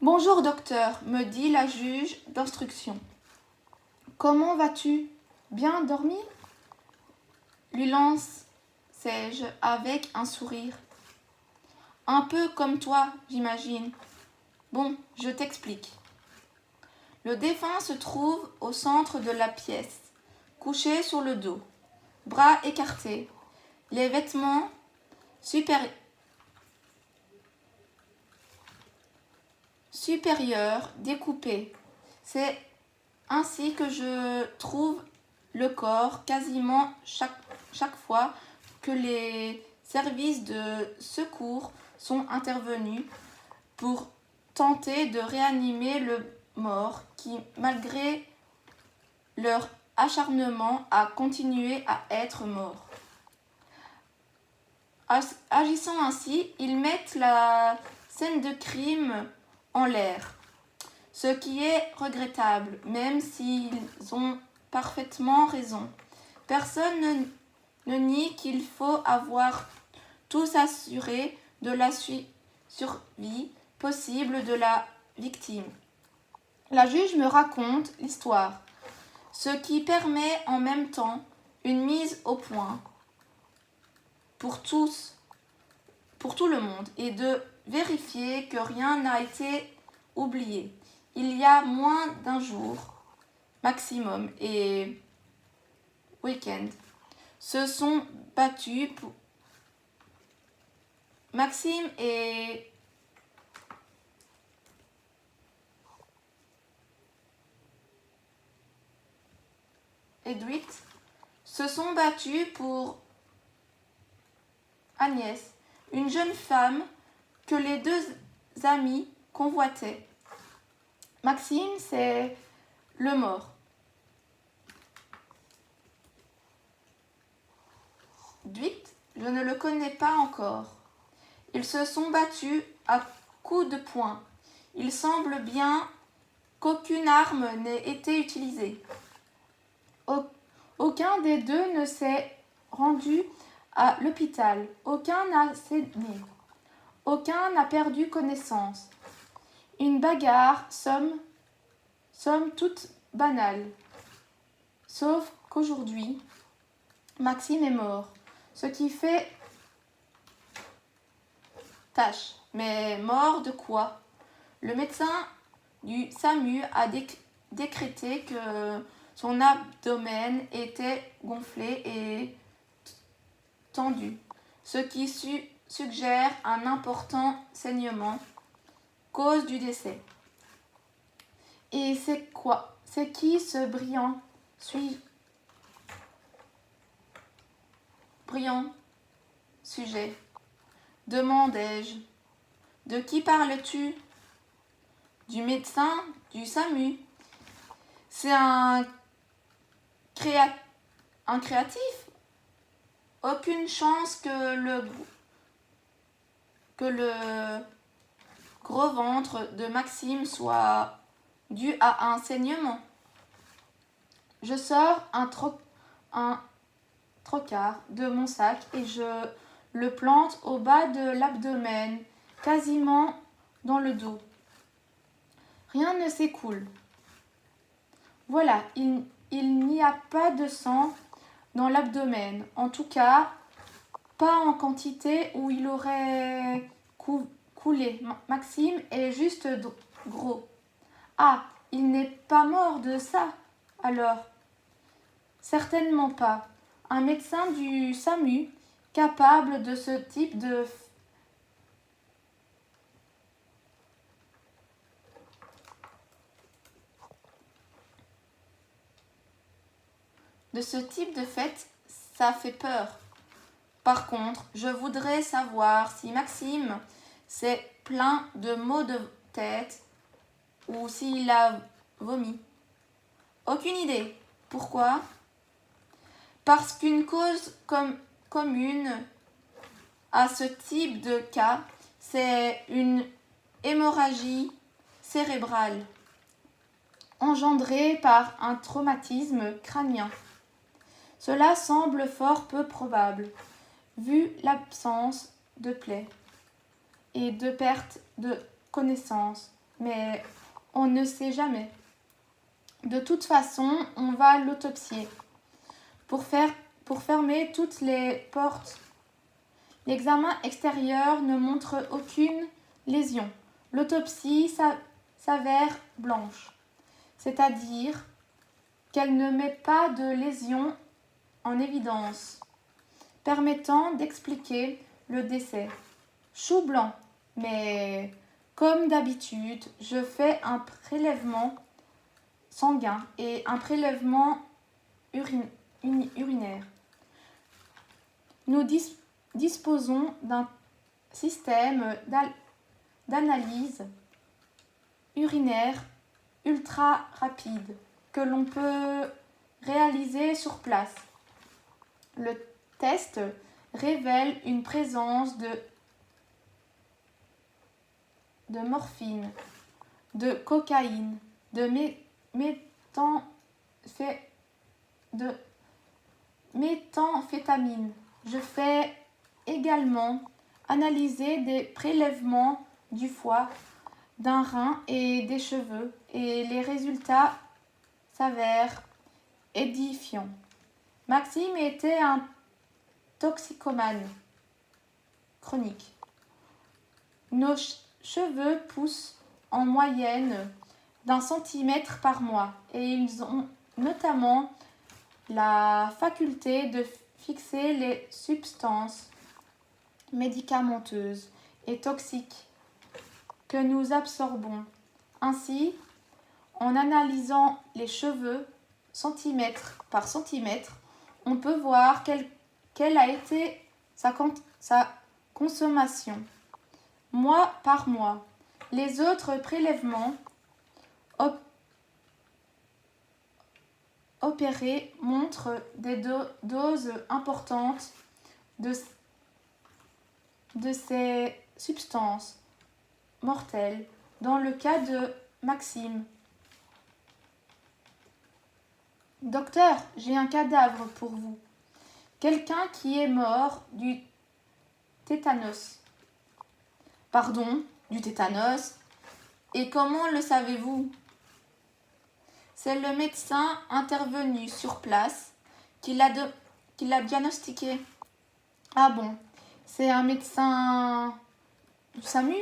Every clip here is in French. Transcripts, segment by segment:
Bonjour docteur, me dit la juge d'instruction. Comment vas-tu? Bien dormi? Lui lance-je avec un sourire. Un peu comme toi, j'imagine. Bon, je t'explique. Le défunt se trouve au centre de la pièce, couché sur le dos, bras écartés, les vêtements supérieurs découpés. C'est ainsi que je trouve le corps quasiment chaque fois que les services de secours sont intervenus pour tenter de réanimer le mort qui, malgré leur acharnement, a continué à être mort. Agissant ainsi, ils mettent la scène de crime en l'air, ce qui est regrettable, même s'ils ont parfaitement raison. Personne ne nie qu'il faut avoir tout s'assurer de la survie possible de la victime. La juge me raconte l'histoire, ce qui permet en même temps une mise au point pour tout le monde et de vérifier que rien n'a été oublié. Il y a moins d'un jour maximum et week-end se sont battus pour Maxime et Edwin se sont battus pour Agnès, une jeune femme que les deux amis convoitaient. Maxime, c'est le mort. Dwight, je ne le connais pas encore. Ils se sont battus à coups de poing. Il semble bien qu'aucune arme n'ait été utilisée. Aucun des deux ne s'est rendu à l'hôpital. Aucun n'a saigné. Aucun n'a perdu connaissance. Une bagarre, somme toute banale. Sauf qu'aujourd'hui, Maxime est mort. Ce qui fait tâche. Mais mort de quoi? Le médecin du SAMU a décrété que son abdomen était gonflé et tendu, ce qui suggère un important saignement, cause du décès. Et c'est quoi? C'est qui ce brillant sujet? Demandai-je. De qui parles-tu? Du médecin du SAMU. C'est un créatif? Aucune chance que le gros ventre de Maxime soit dû à un saignement. Je sors un trocard de mon sac et je le plante au bas de l'abdomen, quasiment dans le dos. Rien ne s'écoule. Voilà, il n'y a pas de sang dans l'abdomen. En tout cas, pas en quantité où il aurait coulé. Maxime est juste gros. Ah, il n'est pas mort de ça, alors? Certainement pas. Un médecin du SAMU capable de ce type de fait, ça fait peur. Par contre, je voudrais savoir si Maxime s'est plein de maux de tête ou s'il a vomi. Aucune idée. Pourquoi? Parce qu'une cause commune à ce type de cas, c'est une hémorragie cérébrale engendrée par un traumatisme crânien. Cela semble fort peu probable, vu l'absence de plaies et de perte de connaissance. mais on ne sait jamais. De toute façon, on va l'autopsier pour fermer toutes les portes. L'examen extérieur ne montre aucune lésion. L'autopsie s'avère blanche, c'est-à-dire qu'elle ne met pas de lésion en évidence, permettant d'expliquer le décès. Chou blanc, mais comme d'habitude, je fais un prélèvement sanguin et un prélèvement urinaire. Nous disposons d'un système d'analyse urinaire ultra rapide que l'on peut réaliser sur place. Le test révèle une présence de morphine, de cocaïne, de méthamphétamine. Je fais également analyser des prélèvements du foie, d'un rein et des cheveux, et les résultats s'avèrent édifiants. Maxime était un toxicomane chronique. Nos cheveux poussent en moyenne d'1 centimètre par mois et ils ont notamment la faculté de fixer les substances médicamenteuses et toxiques que nous absorbons. Ainsi, en analysant les cheveux centimètre par centimètre, on peut voir quelle a été sa consommation mois par mois. Les autres prélèvements opérés montrent des doses importantes de ces substances mortelles. Dans le cas de Maxime. Docteur, j'ai un cadavre pour vous. Quelqu'un qui est mort du tétanos. Pardon, du tétanos? Et comment le savez-vous? C'est le médecin intervenu sur place qui l'a diagnostiqué. Ah bon, c'est un médecin du SAMU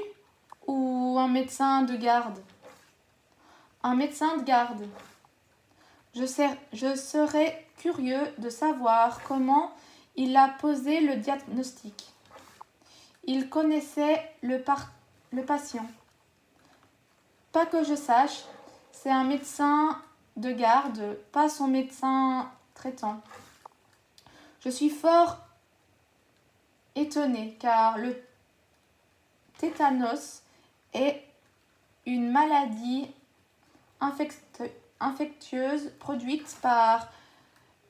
ou un médecin de garde? Un médecin de garde. Je serais curieux de savoir comment il a posé le diagnostic. Il connaissait le patient. Pas que je sache, c'est un médecin de garde, pas son médecin traitant. Je suis fort étonnée car le tétanos est une maladie infectieuse produite par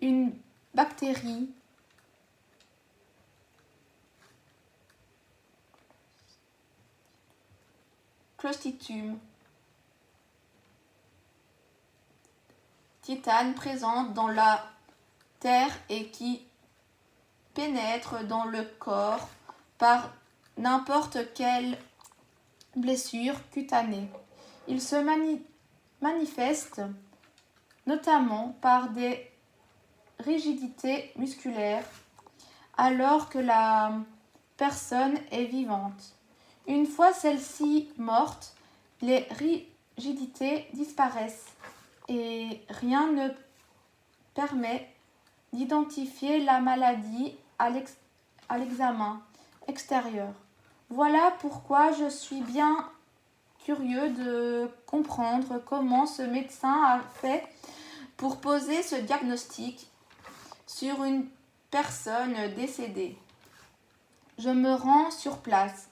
une bactérie Clostridium tétane présente dans la terre et qui pénètre dans le corps par n'importe quelle blessure cutanée. Il se manifeste notamment par des rigidités musculaires alors que la personne est vivante. Une fois celle-ci morte, les rigidités disparaissent et rien ne permet d'identifier la maladie à l'examen extérieur. Voilà pourquoi je suis bien curieux de comprendre comment ce médecin a fait pour poser ce diagnostic sur une personne décédée. Je me rends sur place.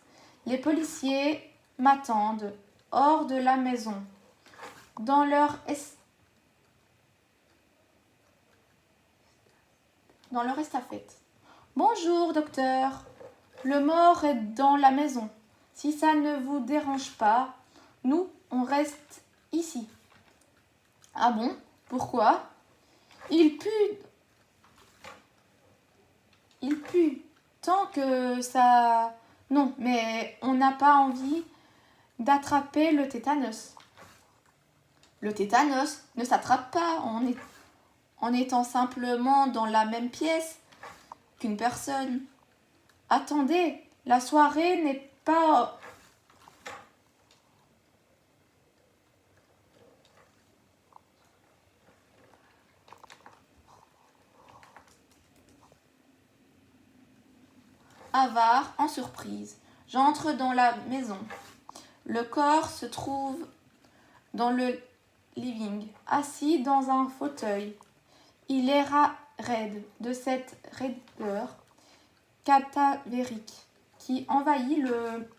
Les policiers m'attendent hors de la maison. Dans leur estafette. Bonjour, docteur. Le mort est dans la maison. Si ça ne vous dérange pas, nous, on reste ici. Ah bon? Pourquoi? Il pue. Tant que ça... Non, mais on n'a pas envie d'attraper le tétanos. Le tétanos ne s'attrape pas en étant simplement dans la même pièce qu'une personne. Attendez, la soirée n'est pas... Avare en surprise. J'entre dans la maison. Le corps se trouve dans le living, assis dans un fauteuil. Il est raide de cette raideur cadavérique qui envahit le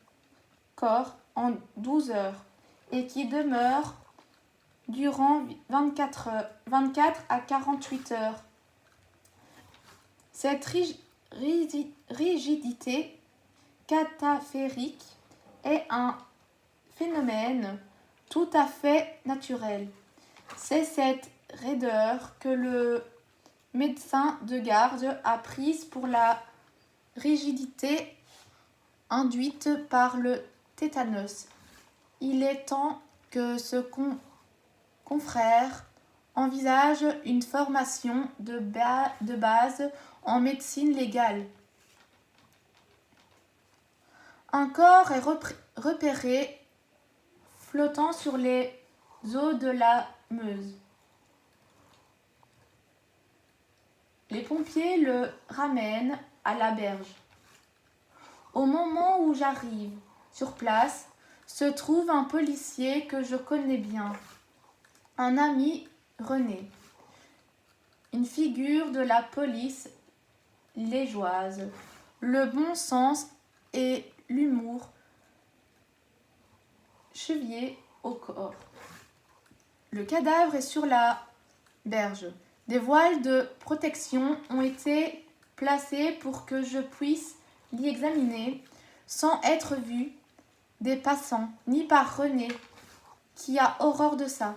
corps en 12 heures et qui demeure durant 24 à 48 heures. Cette rigidité cadavérique est un phénomène tout à fait naturel. C'est cette raideur que le médecin de garde a prise pour la rigidité induite par le tétanos. Il est temps que ce confrère envisage une formation de base en médecine légale. Un corps est repéré flottant sur les eaux de la Meuse. Les pompiers le ramènent à la berge. Au moment où j'arrive sur place, se trouve un policier que je connais bien, un ami René, une figure de la police liégeoise. Le bon sens et l'humour chevillés au corps. Le cadavre est sur la berge. Des voiles de protection ont été placés pour que je puisse l'y examiner sans être vu des passants, ni par René, qui a horreur de ça.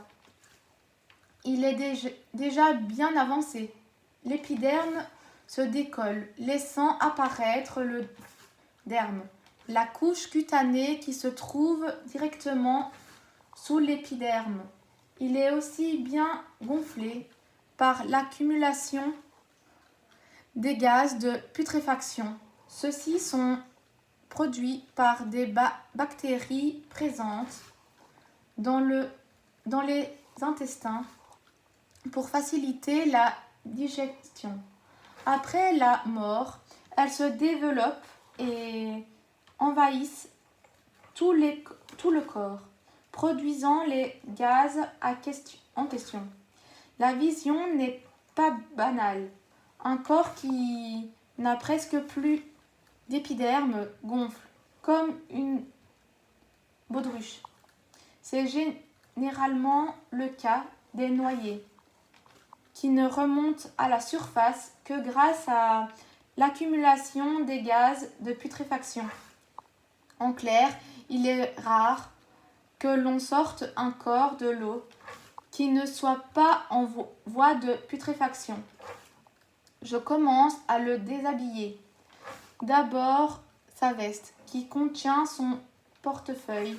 Il est déjà bien avancé. L'épiderme se décolle, laissant apparaître le derme, la couche cutanée qui se trouve directement sous l'épiderme. Il est aussi bien gonflé par l'accumulation des gaz de putréfaction. Ceux-ci sont produits par des bactéries présentes dans les intestins pour faciliter la digestion. Après la mort, elles se développent et envahissent tout le corps, produisant les gaz en question. La vision n'est pas banale. Un corps qui n'a presque plus d'épiderme gonfle, comme une baudruche. C'est généralement le cas des noyés, qui ne remontent à la surface que grâce à l'accumulation des gaz de putréfaction. En clair, il est rare que l'on sorte un corps de l'eau qui ne soit pas en voie de putréfaction. Je commence à le déshabiller. D'abord sa veste, qui contient son portefeuille,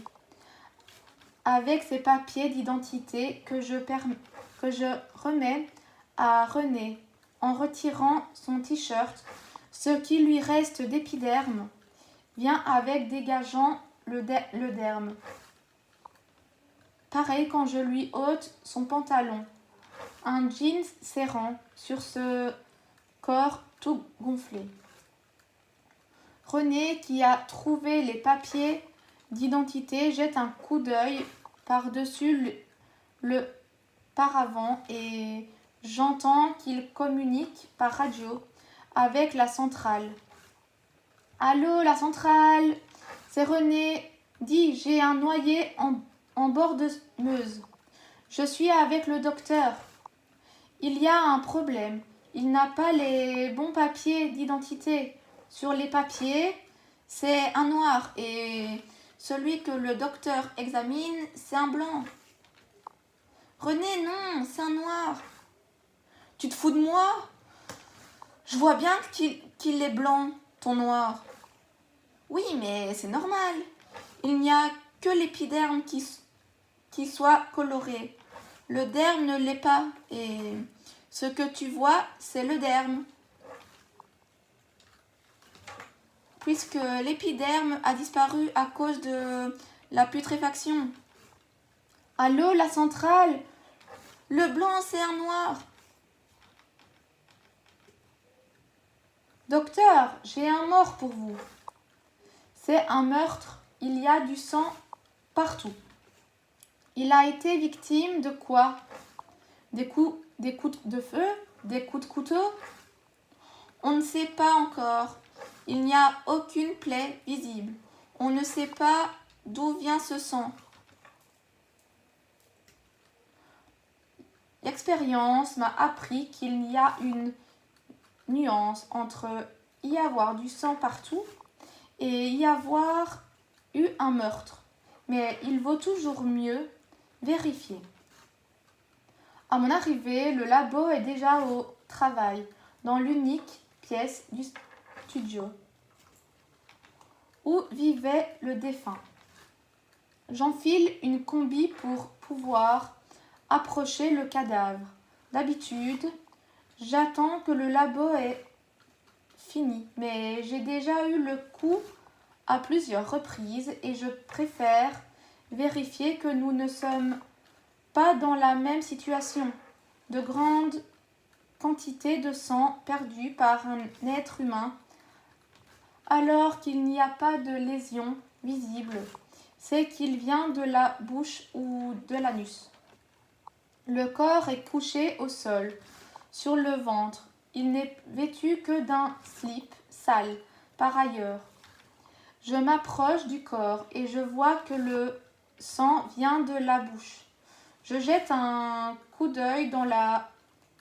avec ses papiers d'identité que je remets à René en retirant son t-shirt. Ce qui lui reste d'épiderme vient avec dégageant le derme. Pareil quand je lui ôte son pantalon. Un jean serrant sur ce corps tout gonflé. René, qui a trouvé les papiers d'identité, jette un coup d'œil par-dessus le paravent et j'entends qu'il communique par radio avec la centrale. « Allô, la centrale, c'est René. Dis, j'ai un noyé en bord de Meuse. Je suis avec le docteur. Il y a un problème. Il n'a pas les bons papiers d'identité. Sur les papiers, c'est un noir et celui que le docteur examine, c'est un blanc. René, non, c'est un noir. Tu te fous de moi? Je vois bien qu'il est blanc, ton noir. Oui, mais c'est normal. Il n'y a que l'épiderme qui soit coloré. Le derme ne l'est pas, et ce que tu vois, c'est le derme. Puisque l'épiderme a disparu à cause de la putréfaction. Allô, la centrale? Le blanc sert noir. Docteur, j'ai un mort pour vous. C'est un meurtre. Il y a du sang partout. Il a été victime de quoi? Des coups de feu? Des coups de couteau? On ne sait pas encore. Il n'y a aucune plaie visible. On ne sait pas d'où vient ce sang. L'expérience m'a appris qu'il y a une nuance entre y avoir du sang partout et y avoir eu un meurtre. Mais il vaut toujours mieux vérifier. À mon arrivée, le labo est déjà au travail, dans l'unique pièce du studio où vivait le défunt. J'enfile une combi pour pouvoir approcher le cadavre. D'habitude, j'attends que le labo ait fini, mais j'ai déjà eu le coup à plusieurs reprises et je préfère vérifier que nous ne sommes pas dans la même situation. De grandes quantités de sang perdu par un être humain alors qu'il n'y a pas de lésion visible, c'est qu'il vient de la bouche ou de l'anus. Le corps est couché au sol, sur le ventre. Il n'est vêtu que d'un slip sale, par ailleurs. Je m'approche du corps et je vois que le sang vient de la bouche. Je jette un coup d'œil dans la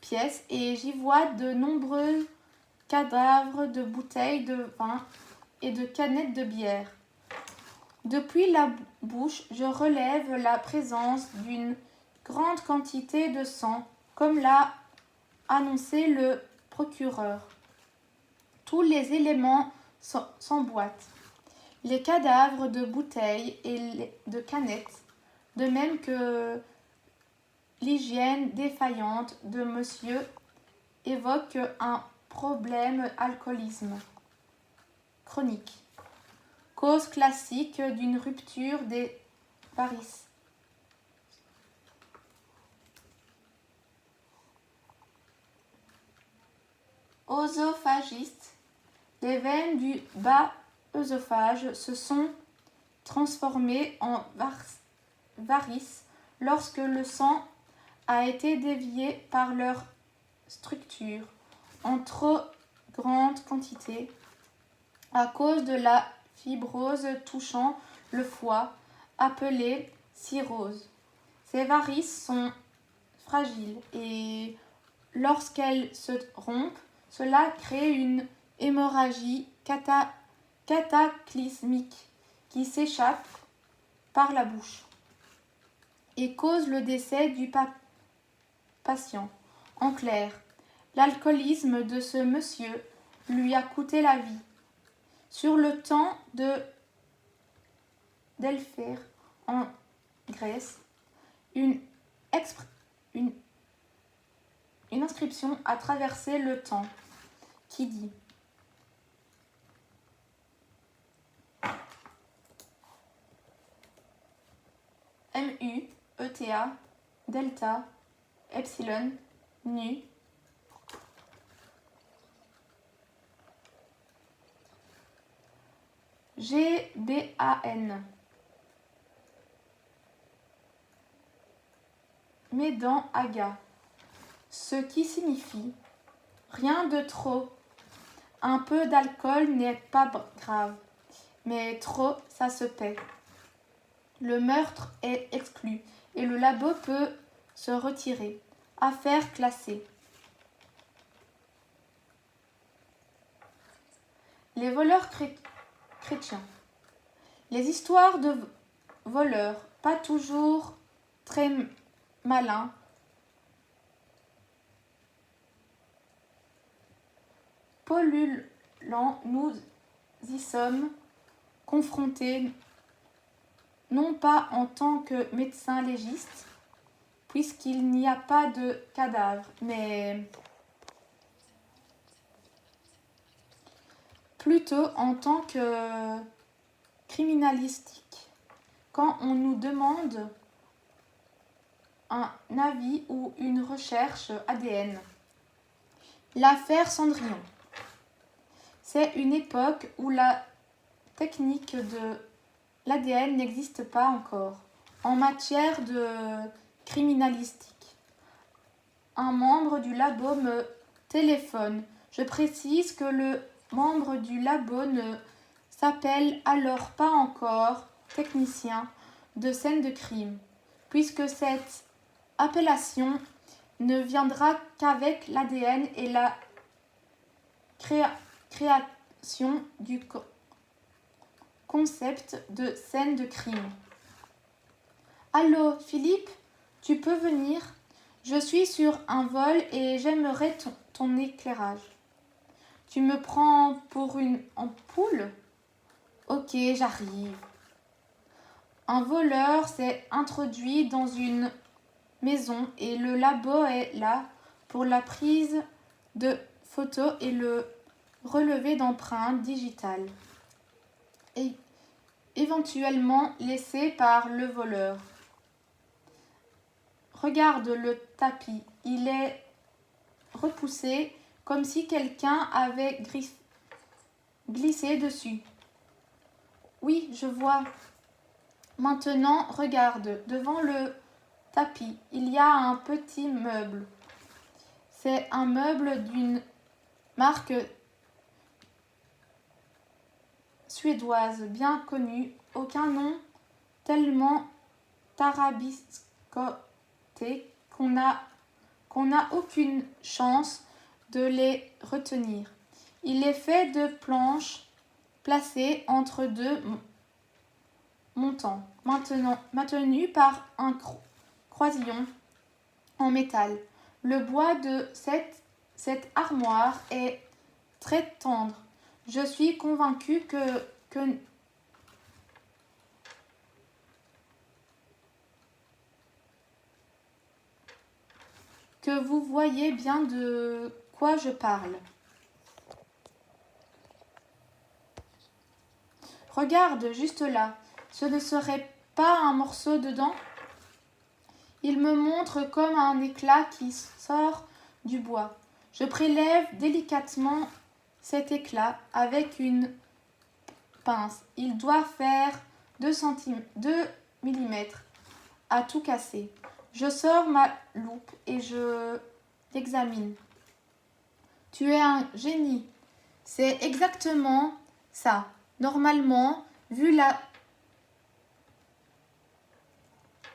pièce et j'y vois de nombreux cadavres de bouteilles de vin et de canettes de bière. Depuis la bouche, je relève la présence d'une grande quantité de sang, comme l'a annoncé le procureur. Tous les éléments s'emboîtent. Les cadavres de bouteilles et de canettes, de même que l'hygiène défaillante de monsieur, évoquent un problème alcoolisme chronique, cause classique d'une rupture des varices. Œsophagiste, les veines du bas œsophage se sont transformées en varices lorsque le sang a été dévié par leur structure en trop grande quantité à cause de la fibrose touchant le foie, appelée cirrhose. Ces varices sont fragiles et lorsqu'elles se rompent, cela crée une hémorragie cataclysmique qui s'échappe par la bouche et cause le décès du patient. En clair, l'alcoolisme de ce monsieur lui a coûté la vie. Sur le temps d'Elfer en Grèce, une inscription a traversé le temps qui dit MU, ETA, delta, epsilon, nu, GBAN. Médan aga, ce qui signifie rien de trop. Un peu d'alcool n'est pas grave, mais trop, ça se paie. Le meurtre est exclu et le labo peut se retirer. Affaire classée. Les voleurs chrétiens. Les histoires de voleurs, pas toujours très malins, polluants, nous y sommes confrontés non pas en tant que médecin légiste, puisqu'il n'y a pas de cadavre, mais plutôt en tant que criminalistique, quand on nous demande un avis ou une recherche ADN. L'affaire Cendrillon. C'est une époque où la technique de l'ADN n'existe pas encore en matière de criminalistique. Un membre du labo me téléphone. Je précise que le membre du labo ne s'appelle alors pas encore technicien de scène de crime, puisque cette appellation ne viendra qu'avec l'ADN et la création du concept de scène de crime. Allô, Philippe, tu peux venir? Je suis sur un vol et j'aimerais ton éclairage. Tu me prends pour une ampoule? Ok, j'arrive. Un voleur s'est introduit dans une maison et le labo est là pour la prise de photos et le relevé d'empreintes digitales, et éventuellement laissées par le voleur. Regarde le tapis, il est repoussé comme si quelqu'un avait glissé dessus. Oui, je vois. Maintenant, regarde, devant le tapis, il y a un petit meuble. C'est un meuble d'une marque suédoise bien connue, aucun nom tellement tarabiscoté qu'on n'a aucune chance de les retenir. Il est fait de planches placées entre deux montants, maintenues par un croisillon en métal. Le bois de cette armoire est très tendre. Je suis convaincue que vous voyez bien de quoi je parle. Regarde, juste là, ce ne serait pas un morceau de dent? Il me montre comme un éclat qui sort du bois. Je prélève délicatement cet éclat avec une pince. Il doit faire 2 mm à tout casser. Je sors ma loupe et je l'examine. Tu es un génie. C'est exactement ça. Normalement, vu la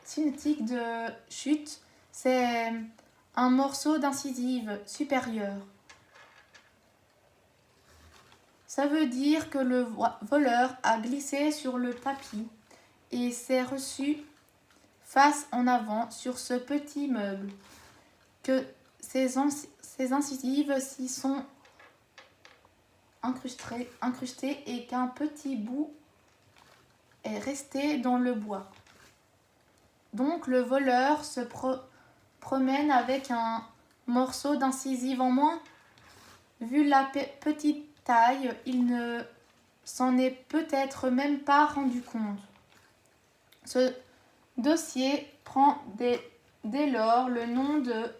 cinétique de chute, c'est un morceau d'incisive supérieure. Ça veut dire que le voleur a glissé sur le tapis et s'est reçu face en avant sur ce petit meuble, que ses incisives s'y sont incrustées et qu'un petit bout est resté dans le bois. Donc le voleur se promène avec un morceau d'incisive en moins. Vu la petite taille, il ne s'en est peut-être même pas rendu compte. Ce dossier prend dès lors le nom de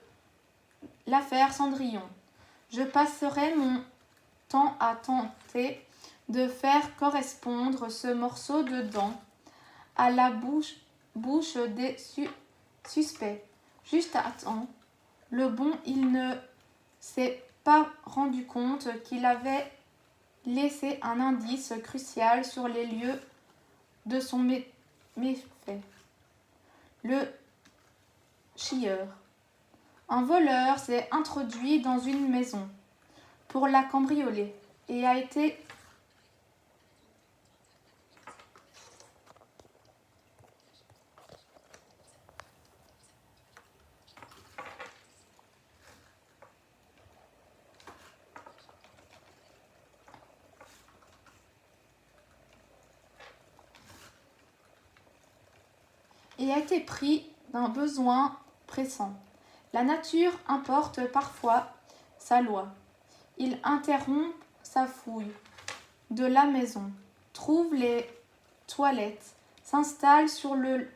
l'affaire Cendrillon. Je passerai mon temps à tenter de faire correspondre ce morceau de dent à la bouche des suspects. Juste à temps, le bon, il ne s'est pas rendu compte qu'il avait laissé un indice crucial sur les lieux de son méfait. Le chieur. Un voleur s'est introduit dans une maison pour la cambrioler et a été et a été pris d'un besoin pressant. La nature importe parfois sa loi. Il interrompt sa fouille de la maison, trouve les toilettes, s'installe sur le